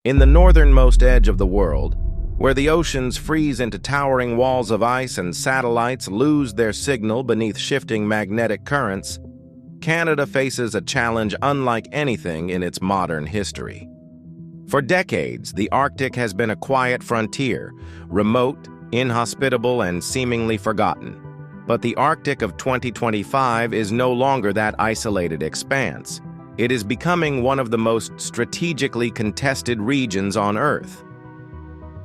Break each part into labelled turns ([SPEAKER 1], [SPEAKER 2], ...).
[SPEAKER 1] In the northernmost edge of the world, where the oceans freeze into towering walls of ice and satellites lose their signal beneath shifting magnetic currents, Canada faces a challenge unlike anything in its modern history. For decades, the Arctic has been a quiet frontier, remote, inhospitable, and seemingly forgotten. But the Arctic of 2025 is no longer that isolated expanse. It is becoming one of the most strategically contested regions on Earth.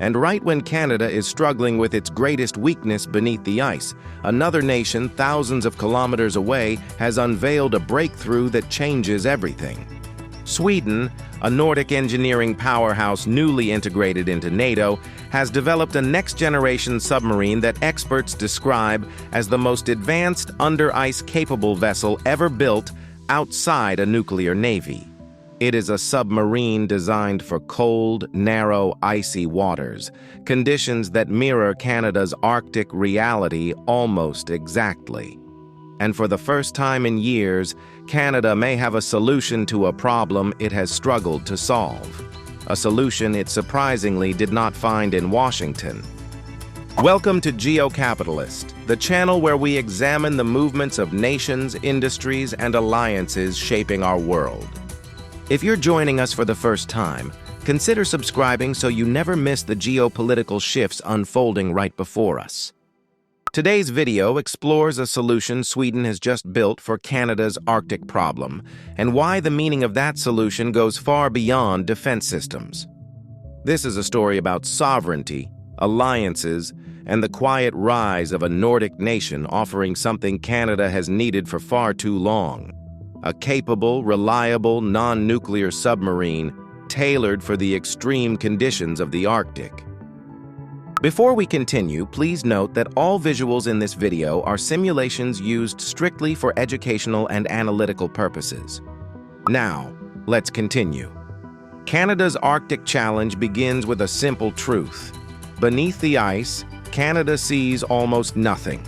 [SPEAKER 1] And right when Canada is struggling with its greatest weakness beneath the ice, another nation thousands of kilometers away has unveiled a breakthrough that changes everything. Sweden, a Nordic engineering powerhouse newly integrated into NATO, has developed a next-generation submarine that experts describe as the most advanced under-ice capable vessel ever built outside a nuclear navy. It is a submarine designed for cold, narrow, icy waters, conditions that mirror Canada's Arctic reality almost exactly. And for the first time in years, Canada may have a solution to a problem it has struggled to solve. A solution it surprisingly did not find in Washington. Welcome to Geo Capitalist, the channel where we examine the movements of nations, industries, and alliances shaping our world. If you're joining us for the first time, consider subscribing so you never miss the geopolitical shifts unfolding right before us. Today's video explores a solution Sweden has just built for Canada's Arctic problem, and why the meaning of that solution goes far beyond defense systems. This is a story about sovereignty, alliances, and the quiet rise of a Nordic nation offering something Canada has needed for far too long: a capable, reliable, non-nuclear submarine tailored for the extreme conditions of the Arctic. Before we continue, please note that all visuals in this video are simulations used strictly for educational and analytical purposes. Now, let's continue. Canada's Arctic challenge begins with a simple truth. Beneath the ice, Canada sees almost nothing.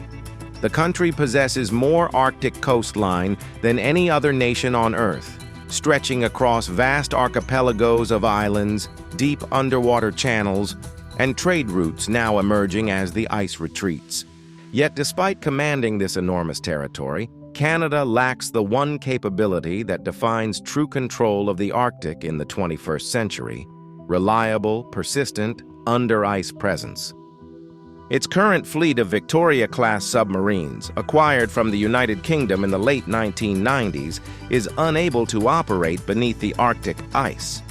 [SPEAKER 1] The country possesses more Arctic coastline than any other nation on Earth, stretching across vast archipelagos of islands, deep underwater channels, and trade routes now emerging as the ice retreats. Yet despite commanding this enormous territory, Canada lacks the one capability that defines true control of the Arctic in the 21st century: reliable, persistent, under-ice presence. Its current fleet of Victoria-class submarines, acquired from the United Kingdom in the late 1990s, is unable to operate beneath the Arctic ice.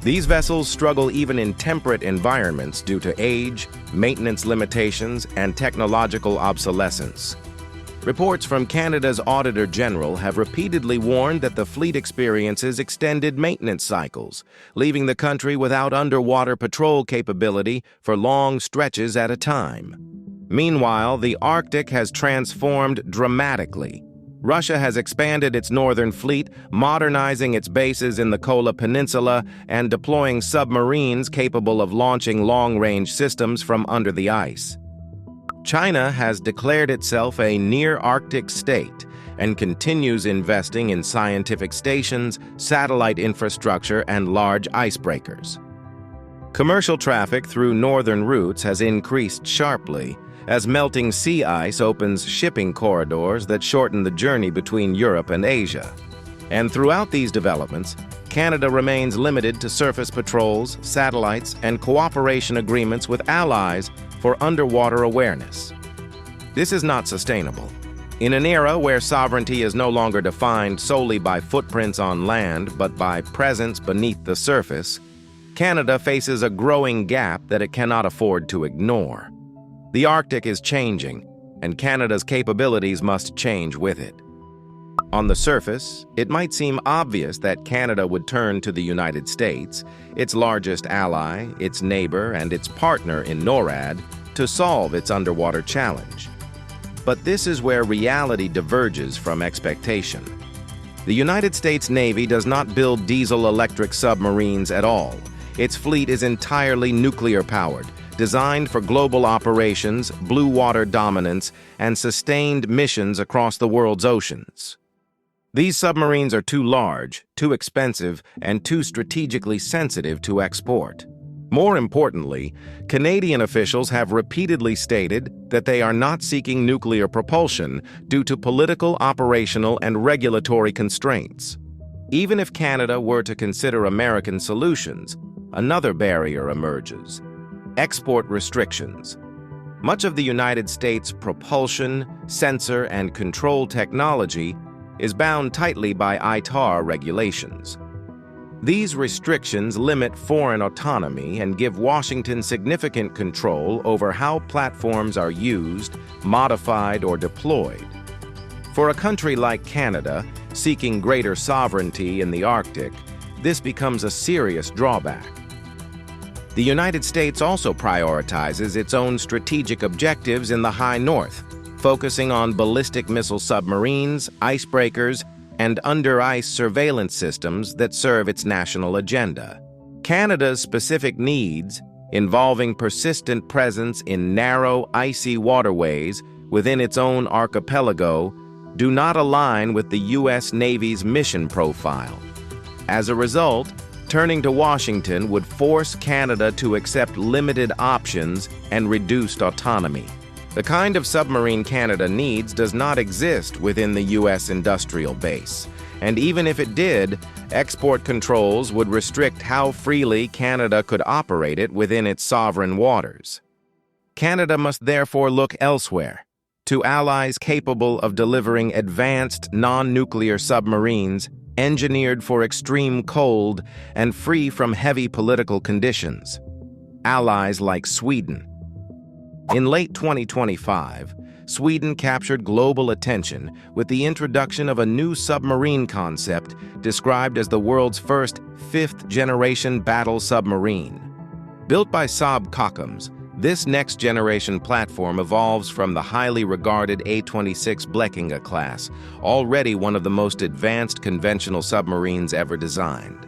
[SPEAKER 1] These vessels struggle even in temperate environments due to age, maintenance limitations, and technological obsolescence. Reports from Canada's Auditor General have repeatedly warned that the fleet experiences extended maintenance cycles, leaving the country without underwater patrol capability for long stretches at a time. Meanwhile, the Arctic has transformed dramatically. Russia has expanded its northern fleet, modernizing its bases in the Kola Peninsula and deploying submarines capable of launching long-range systems from under the ice. China has declared itself a near-Arctic state and continues investing in scientific stations, satellite infrastructure, and large icebreakers. Commercial traffic through northern routes has increased sharply, as melting sea ice opens shipping corridors that shorten the journey between Europe and Asia. And throughout these developments, Canada remains limited to surface patrols, satellites, and cooperation agreements with allies for underwater awareness. This is not sustainable. In an era where sovereignty is no longer defined solely by footprints on land, but by presence beneath the surface, Canada faces a growing gap that it cannot afford to ignore. The Arctic is changing, and Canada's capabilities must change with it. On the surface, it might seem obvious that Canada would turn to the United States, its largest ally, its neighbor, and its partner in NORAD, to solve its underwater challenge. But this is where reality diverges from expectation. The United States Navy does not build diesel-electric submarines at all. Its fleet is entirely nuclear-powered, designed for global operations, blue water dominance, and sustained missions across the world's oceans. These submarines are too large, too expensive, and too strategically sensitive to export. More importantly, Canadian officials have repeatedly stated that they are not seeking nuclear propulsion due to political, operational, and regulatory constraints. Even if Canada were to consider American solutions, another barrier emerges: export restrictions. Much of the United States' propulsion, sensor, and control technology is bound tightly by ITAR regulations. These restrictions limit foreign autonomy and give Washington significant control over how platforms are used, modified, or deployed. For a country like Canada, seeking greater sovereignty in the Arctic, this becomes a serious drawback. The United States also prioritizes its own strategic objectives in the high north, focusing on ballistic missile submarines, icebreakers, and under-ice surveillance systems that serve its national agenda. Canada's specific needs, involving persistent presence in narrow, icy waterways within its own archipelago, do not align with the U.S. Navy's mission profile. As a result, turning to Washington would force Canada to accept limited options and reduced autonomy. The kind of submarine Canada needs does not exist within the U.S. industrial base, and even if it did, export controls would restrict how freely Canada could operate it within its sovereign waters. Canada must therefore look elsewhere, to allies capable of delivering advanced non-nuclear submarines engineered for extreme cold and free from heavy political conditions. Allies like Sweden. In late 2025, Sweden captured global attention with the introduction of a new submarine concept described as the world's first fifth-generation battle submarine. Built by Saab Kockums, this next-generation platform evolves from the highly regarded A-26 Blekinge class, already one of the most advanced conventional submarines ever designed.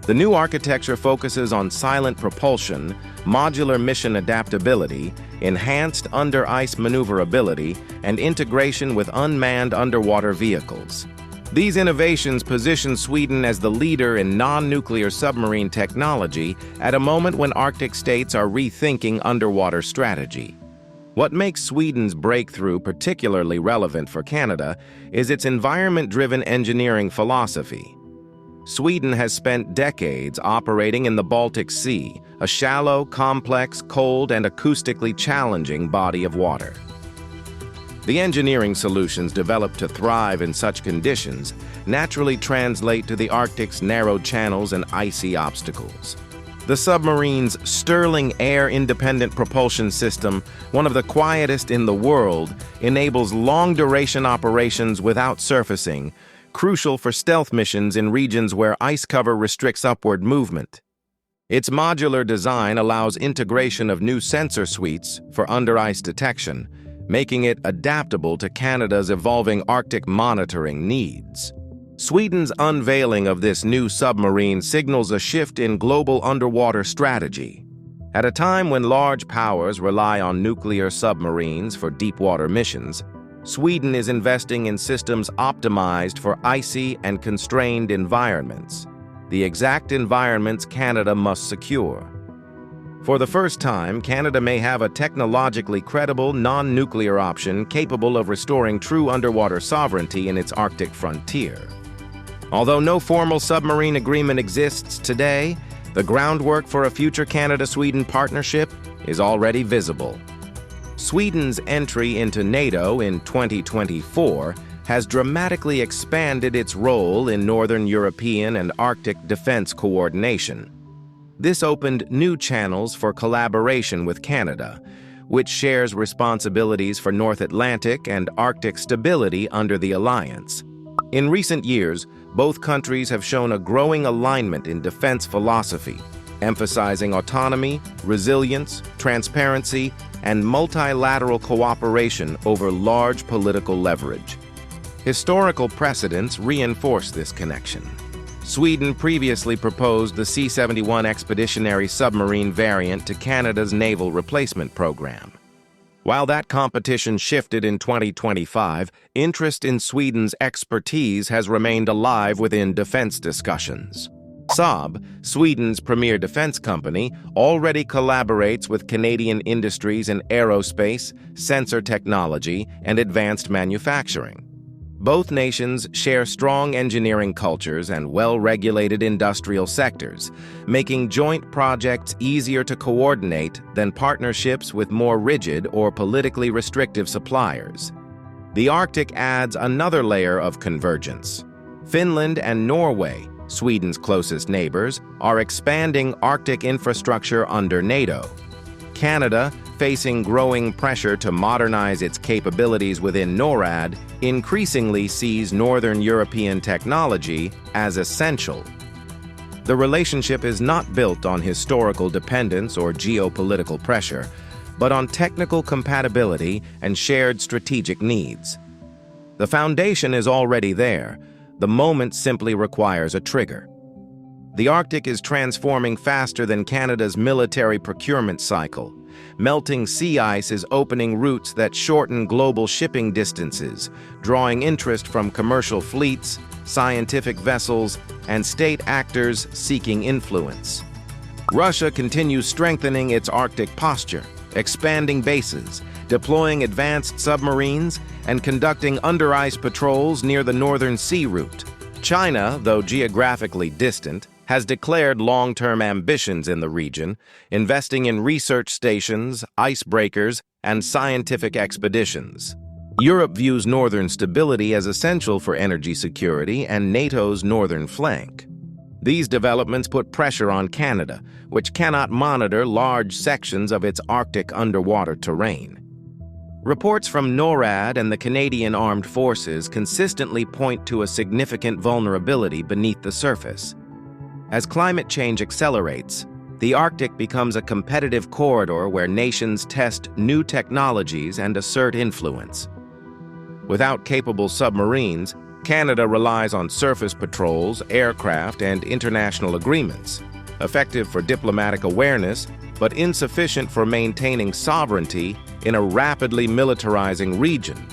[SPEAKER 1] The new architecture focuses on silent propulsion, modular mission adaptability, enhanced under-ice maneuverability, and integration with unmanned underwater vehicles. These innovations position Sweden as the leader in non-nuclear submarine technology at a moment when Arctic states are rethinking underwater strategy. What makes Sweden's breakthrough particularly relevant for Canada is its environment-driven engineering philosophy. Sweden has spent decades operating in the Baltic Sea, a shallow, complex, cold, and acoustically challenging body of water. The engineering solutions developed to thrive in such conditions naturally translate to the Arctic's narrow channels and icy obstacles. The submarine's Stirling air-independent propulsion system, one of the quietest in the world, enables long-duration operations without surfacing, crucial for stealth missions in regions where ice cover restricts upward movement. Its modular design allows integration of new sensor suites for under-ice detection, making it adaptable to Canada's evolving Arctic monitoring needs. Sweden's unveiling of this new submarine signals a shift in global underwater strategy. At a time when large powers rely on nuclear submarines for deep-water missions, Sweden is investing in systems optimized for icy and constrained environments, the exact environments Canada must secure. For the first time, Canada may have a technologically credible, non-nuclear option capable of restoring true underwater sovereignty in its Arctic frontier. Although no formal submarine agreement exists today, the groundwork for a future Canada-Sweden partnership is already visible. Sweden's entry into NATO in 2024 has dramatically expanded its role in Northern European and Arctic defense coordination. This opened new channels for collaboration with Canada, which shares responsibilities for North Atlantic and Arctic stability under the alliance. In recent years, both countries have shown a growing alignment in defense philosophy, emphasizing autonomy, resilience, transparency, and multilateral cooperation over large political leverage. Historical precedents reinforce this connection. Sweden previously proposed the C-71 expeditionary submarine variant to Canada's naval replacement program. While that competition shifted in 2025, interest in Sweden's expertise has remained alive within defense discussions. Saab, Sweden's premier defense company, already collaborates with Canadian industries in aerospace, sensor technology, and advanced manufacturing. Both nations share strong engineering cultures and well-regulated industrial sectors, making joint projects easier to coordinate than partnerships with more rigid or politically restrictive suppliers. The Arctic adds another layer of convergence. Finland and Norway, Sweden's closest neighbors, are expanding Arctic infrastructure under NATO. Canada, facing growing pressure to modernize its capabilities within NORAD, increasingly sees Northern European technology as essential. The relationship is not built on historical dependence or geopolitical pressure, but on technical compatibility and shared strategic needs. The foundation is already there. The moment simply requires a trigger. The Arctic is transforming faster than Canada's military procurement cycle. Melting sea ice is opening routes that shorten global shipping distances, drawing interest from commercial fleets, scientific vessels, and state actors seeking influence. Russia continues strengthening its Arctic posture, expanding bases, deploying advanced submarines, and conducting under-ice patrols near the Northern Sea route. China, though geographically distant, has declared long-term ambitions in the region, investing in research stations, icebreakers, and scientific expeditions. Europe views northern stability as essential for energy security and NATO's northern flank. These developments put pressure on Canada, which cannot monitor large sections of its Arctic underwater terrain. Reports from NORAD and the Canadian Armed Forces consistently point to a significant vulnerability beneath the surface. As climate change accelerates, the Arctic becomes a competitive corridor where nations test new technologies and assert influence. Without capable submarines, Canada relies on surface patrols, aircraft, and international agreements, effective for diplomatic awareness, but insufficient for maintaining sovereignty in a rapidly militarizing region.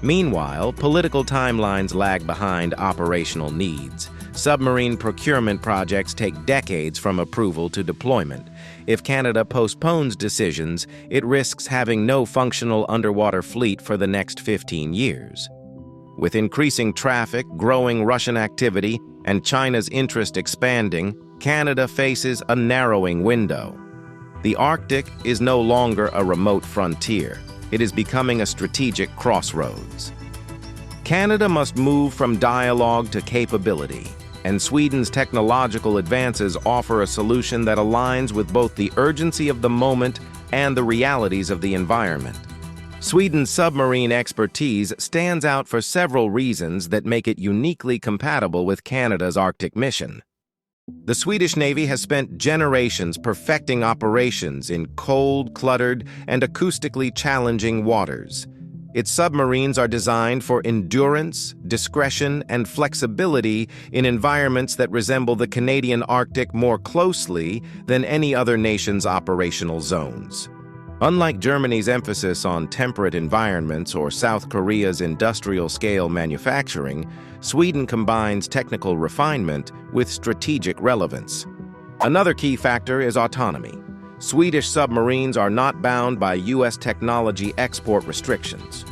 [SPEAKER 1] Meanwhile, political timelines lag behind operational needs. Submarine procurement projects take decades from approval to deployment. If Canada postpones decisions, it risks having no functional underwater fleet for the next 15 years. With increasing traffic, growing Russian activity, and China's interest expanding, Canada faces a narrowing window. The Arctic is no longer a remote frontier. It is becoming a strategic crossroads. Canada must move from dialogue to capability, and Sweden's technological advances offer a solution that aligns with both the urgency of the moment and the realities of the environment. Sweden's submarine expertise stands out for several reasons that make it uniquely compatible with Canada's Arctic mission. The Swedish Navy has spent generations perfecting operations in cold, cluttered, and acoustically challenging waters. Its submarines are designed for endurance, discretion, and flexibility in environments that resemble the Canadian Arctic more closely than any other nation's operational zones. Unlike Germany's emphasis on temperate environments or South Korea's industrial-scale manufacturing, Sweden combines technical refinement with strategic relevance. Another key factor is autonomy. Swedish submarines are not bound by U.S. technology export restrictions.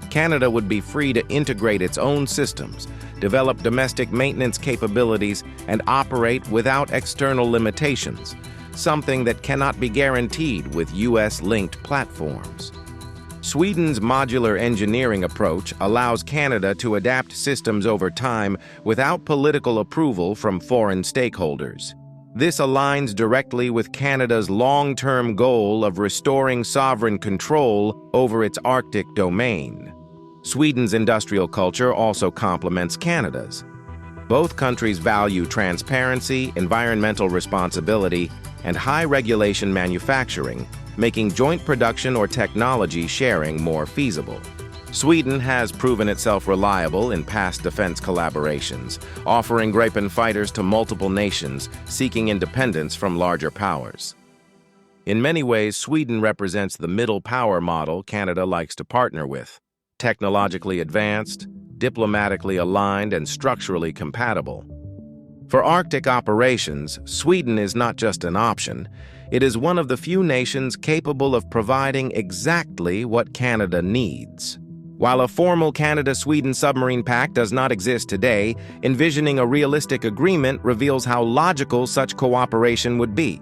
[SPEAKER 1] Canada would be free to integrate its own systems, develop domestic maintenance capabilities, and operate without external limitations, something that cannot be guaranteed with U.S.-linked platforms. Sweden's modular engineering approach allows Canada to adapt systems over time without political approval from foreign stakeholders. This aligns directly with Canada's long-term goal of restoring sovereign control over its Arctic domain. Sweden's industrial culture also complements Canada's. Both countries value transparency, environmental responsibility, and high-regulation manufacturing, making joint production or technology sharing more feasible. Sweden has proven itself reliable in past defense collaborations, offering Gripen fighters to multiple nations seeking independence from larger powers. In many ways, Sweden represents the middle power model Canada likes to partner with. Technologically advanced, diplomatically aligned, and structurally compatible. For Arctic operations, Sweden is not just an option. It is one of the few nations capable of providing exactly what Canada needs. While a formal Canada-Sweden submarine pact does not exist today, envisioning a realistic agreement reveals how logical such cooperation would be.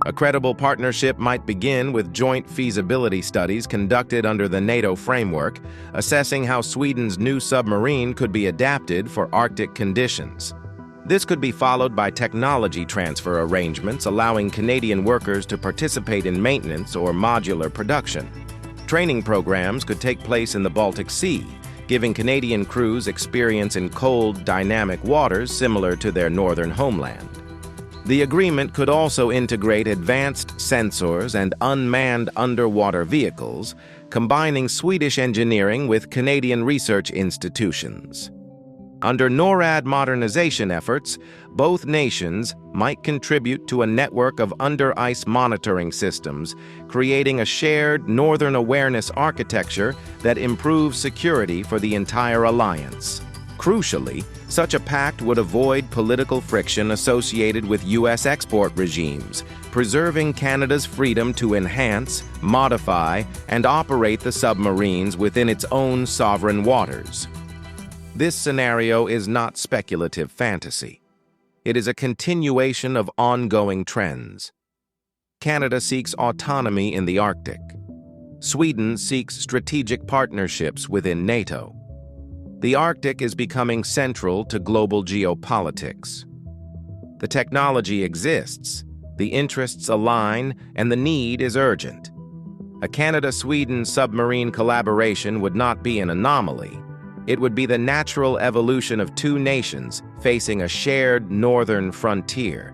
[SPEAKER 1] A credible partnership might begin with joint feasibility studies conducted under the NATO framework, assessing how Sweden's new submarine could be adapted for Arctic conditions. This could be followed by technology transfer arrangements allowing Canadian workers to participate in maintenance or modular production. Training programs could take place in the Baltic Sea, giving Canadian crews experience in cold, dynamic waters similar to their northern homeland. The agreement could also integrate advanced sensors and unmanned underwater vehicles, combining Swedish engineering with Canadian research institutions. Under NORAD modernization efforts, both nations might contribute to a network of under-ice monitoring systems, creating a shared Northern awareness architecture that improves security for the entire alliance. Crucially, such a pact would avoid political friction associated with U.S. export regimes, preserving Canada's freedom to enhance, modify, and operate the submarines within its own sovereign waters. This scenario is not speculative fantasy. It is a continuation of ongoing trends. Canada seeks autonomy in the Arctic. Sweden seeks strategic partnerships within NATO. The Arctic is becoming central to global geopolitics. The technology exists, the interests align, and the need is urgent. A Canada-Sweden submarine collaboration would not be an anomaly. It would be the natural evolution of two nations facing a shared northern frontier.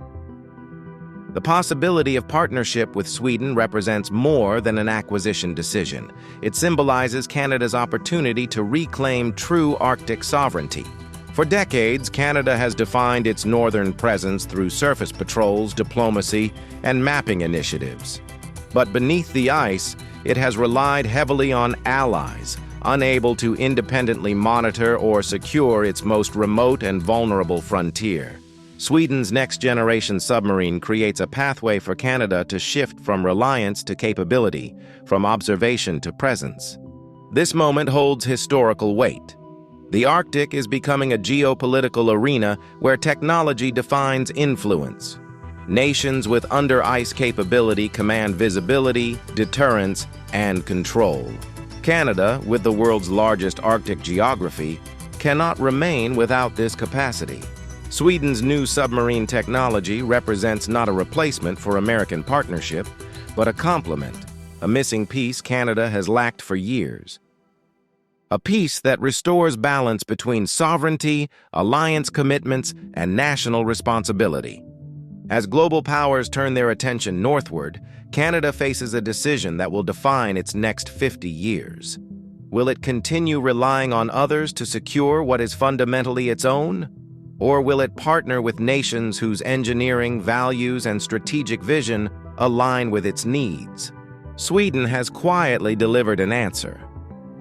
[SPEAKER 1] The possibility of partnership with Sweden represents more than an acquisition decision. It symbolizes Canada's opportunity to reclaim true Arctic sovereignty. For decades, Canada has defined its northern presence through surface patrols, diplomacy, and mapping initiatives. But beneath the ice, it has relied heavily on allies, unable to independently monitor or secure its most remote and vulnerable frontier. Sweden's next-generation submarine creates a pathway for Canada to shift from reliance to capability, from observation to presence. This moment holds historical weight. The Arctic is becoming a geopolitical arena where technology defines influence. Nations with under-ice capability command visibility, deterrence, and control. Canada, with the world's largest Arctic geography, cannot remain without this capacity. Sweden's new submarine technology represents not a replacement for American partnership, but a complement, a missing piece Canada has lacked for years. A piece that restores balance between sovereignty, alliance commitments, and national responsibility. As global powers turn their attention northward, Canada faces a decision that will define its next 50 years. Will it continue relying on others to secure what is fundamentally its own? Or will it partner with nations whose engineering, values, and strategic vision align with its needs? Sweden has quietly delivered an answer.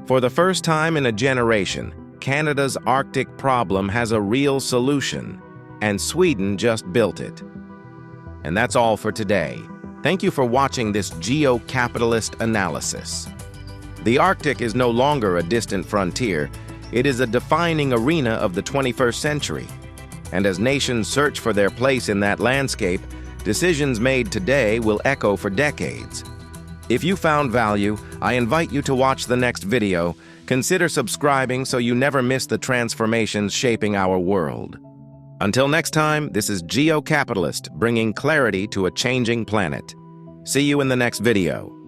[SPEAKER 1] For the first time in a generation, Canada's Arctic problem has a real solution, and Sweden just built it. And that's all for today. Thank you for watching this Geo-Capitalist analysis. The Arctic is no longer a distant frontier. It is a defining arena of the 21st century. And as nations search for their place in that landscape, decisions made today will echo for decades. If you found value, I invite you to watch the next video. Consider subscribing so you never miss the transformations shaping our world. Until next time, this is Geo Capitalist, bringing clarity to a changing planet. See you in the next video.